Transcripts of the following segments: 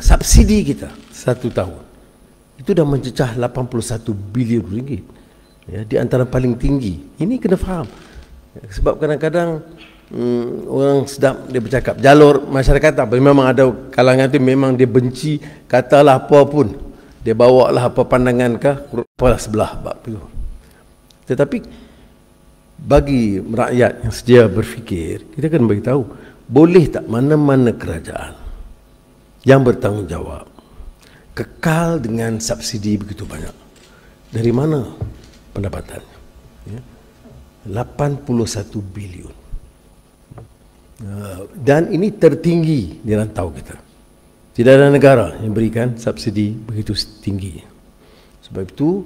subsidi kita 1 tahun itu dah mencecah 81 bilion ringgit, ya, di antara paling tinggi. Ini kena faham, sebab kadang-kadang orang sedap dia bercakap jalur masyarakat apa, memang ada kalangan tu memang dia benci, katalah apa pun, dia bawa lah apa pandangan kah, apalah sebelah bab tu. Tetapi bagi rakyat yang sedia berfikir, kita kena bagi tahu, boleh tak mana-mana kerajaan yang bertanggungjawab kekal dengan subsidi begitu banyak? Dari mana pendapatannya? Ya, 81 bilion. Dan ini tertinggi di rantau kita. Tidak ada negara yang berikan subsidi begitu tinggi. Sebab itu,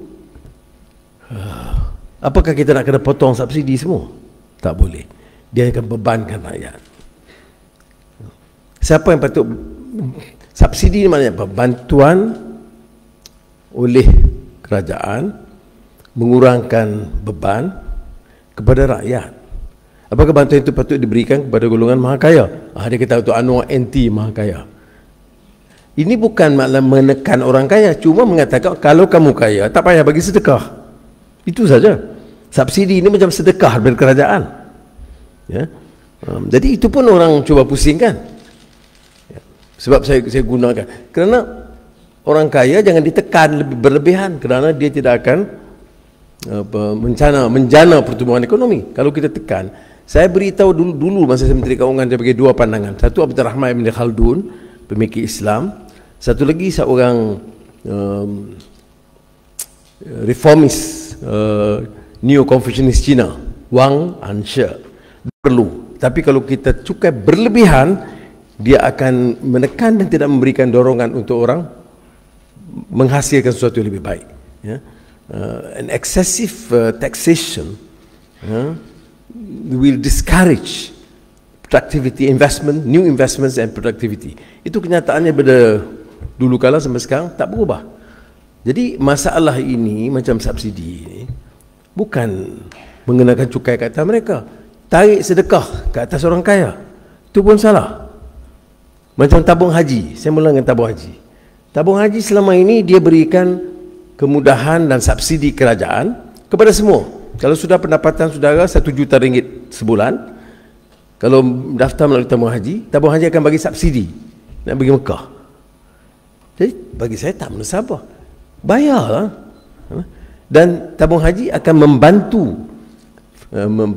apakah kita nak kena potong subsidi semua? Tak boleh. Dia akan bebankan rakyat. Siapa yang patut? Subsidi ni maknanya apa? Bantuan oleh kerajaan mengurangkan beban kepada rakyat. Apakah bantuan itu patut diberikan kepada golongan maha kaya? Dia kata itu Anwar anti maha kaya. Ini bukan makna menekan orang kaya, cuma mengatakan kalau kamu kaya tak payah bagi sedekah. Itu saja. Subsidi ini macam sedekah dari kerajaan. Ya. Jadi itu pun orang cuba pusingkan. Sebab saya gunakan, kerana orang kaya jangan ditekan lebih berlebihan, kerana dia tidak akan menjana pertumbuhan ekonomi. Kalau kita tekan, saya beritahu dulu masa saya Menteri Keuangan, saya bagi dua pandangan. Satu Abdul Rahman Ibn Khaldun, pemikir Islam. Satu lagi seorang reformis neo-Confucianist Cina, Wang Anshe. Perlu, tapi kalau kita cukai berlebihan, dia akan menekan dan tidak memberikan dorongan untuk orang menghasilkan sesuatu yang lebih baik. Ya. An excessive taxation will discourage productivity, investment, new investments and productivity. Itu kenyataannya pada dulu kala sampai sekarang tak berubah. Jadi masalah ini macam subsidi ini bukan mengenakan cukai ke atas mereka, tarik sedekah ke atas orang kaya, itu pun salah. Macam tabung haji, saya mula dengan tabung haji. Tabung haji selama ini dia berikan kemudahan dan subsidi kerajaan kepada semua. Kalau sudah pendapatan saudara 1 juta ringgit sebulan, kalau daftar melalui tabung haji akan bagi subsidi nak pergi Mekah. Jadi bagi saya tak menasabah, bayarlah. Dan tabung haji akan membantu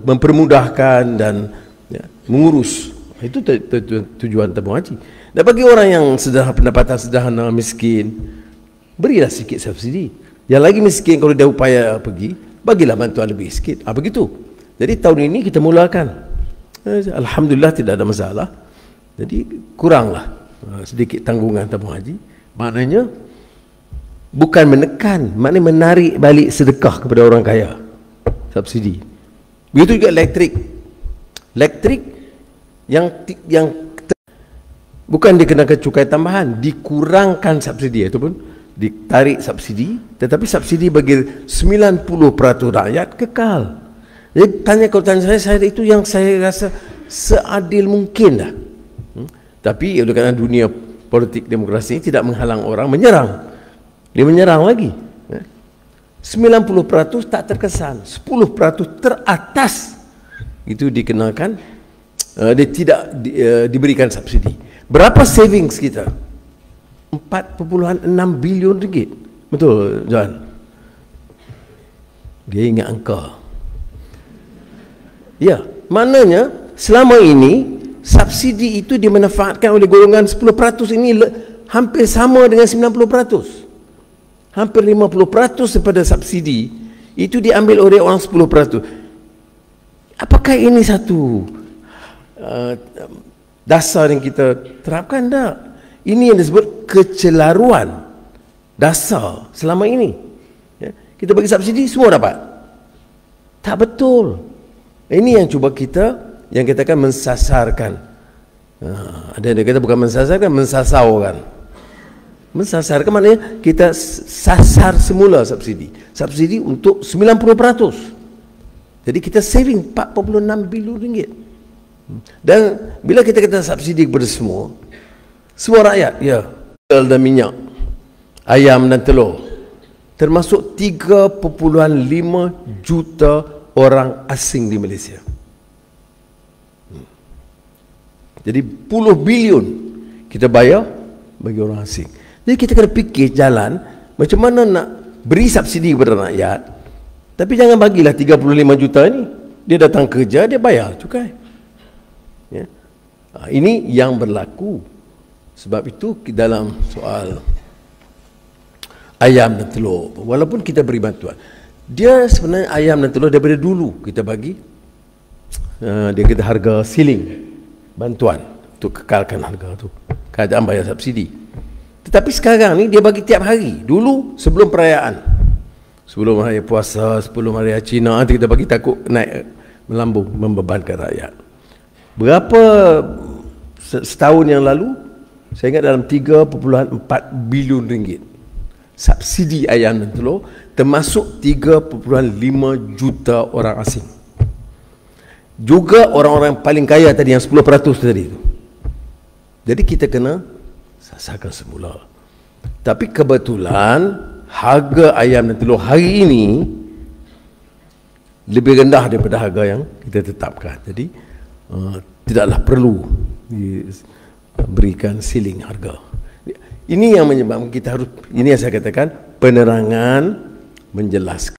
mempermudahkan dan mengurus. Itu tujuan tabung haji. Dan bagi orang yang pendapatan sederhana, miskin, berilah sikit subsidi. Yang lagi miskin, kalau dia upaya pergi, bagilah bantuan lebih sikit. Begitu. Jadi tahun ini kita mulakan. Alhamdulillah tidak ada masalah. Jadi kuranglah sedikit tanggungan tabung haji. Maknanya bukan menekan, maknanya menarik balik sedekah kepada orang kaya, subsidi. Begitu juga elektrik. Elektrik yang bukan dikenakan cukai tambahan, dikurangkan subsidi, itu pun ditarik subsidi, tetapi subsidi bagi 90% rakyat kekal. Jadi kalau tanya saya itu yang saya rasa seadil mungkin dah. Tapi oleh kerana dunia politik demokrasi ini tidak menghalang orang menyerang, dia menyerang lagi. 90% tak terkesan, 10% teratas itu dikenakan, dia tidak diberikan subsidi. Berapa savings kita? 4.6 bilion ringgit. Betul, Johan? Dia ingat angka. Ya, maknanya selama ini subsidi itu dimanfaatkan oleh golongan 10% ini hampir sama dengan 90%. Hampir 50% daripada subsidi itu diambil oleh orang 10%. Apakah ini satu dasar yang kita terapkan? Tak. Ini yang disebut kecelaruan dasar selama ini. Ya, kita bagi subsidi semua dapat. Tak betul. Ini yang cuba kita, yang kita akan mensasarkan. Ada yang kata bukan mensasarkan, mensasaukan. Mensasarkan maknanya kita sasar semula subsidi. Subsidi untuk 90%. Jadi kita saving 4.6 bilion ringgit. Dan bila kita kata subsidi kepada semua, Semua rakyat, ya. Oil dan minyak, ayam dan telur, termasuk 3,5 juta orang asing di Malaysia. Jadi puluh bilion kita bayar bagi orang asing. Jadi kita kena fikir jalan macam mana nak beri subsidi kepada rakyat, tapi jangan bagilah 35 juta ni. Dia datang kerja, dia bayar cukai. Ya. Ini yang berlaku. Sebab itu dalam soal ayam dan telur, walaupun kita beri bantuan, dia sebenarnya ayam dan telur daripada dulu kita bagi, dia kata harga ceiling, bantuan untuk kekalkan harga tu, kerajaan bayar subsidi. Tetapi sekarang ni dia bagi tiap hari. Dulu sebelum perayaan, sebelum hari puasa, sebelum hari Cina, kita bagi takut naik melambung, membebankan rakyat. Berapa setahun yang lalu, saya ingat dalam 3,4 bilion ringgit subsidi ayam dan telur, termasuk 3,5 juta orang asing. Juga orang-orang paling kaya tadi, yang 10% tadi itu. Jadi kita kena sasarkan semula. Tapi kebetulan harga ayam dan telur hari ini lebih rendah daripada harga yang kita tetapkan. Jadi tidaklah perlu diberikan ceiling harga. Ini yang menyebabkan kita harus, ini yang saya katakan, penerangan, menjelaskan.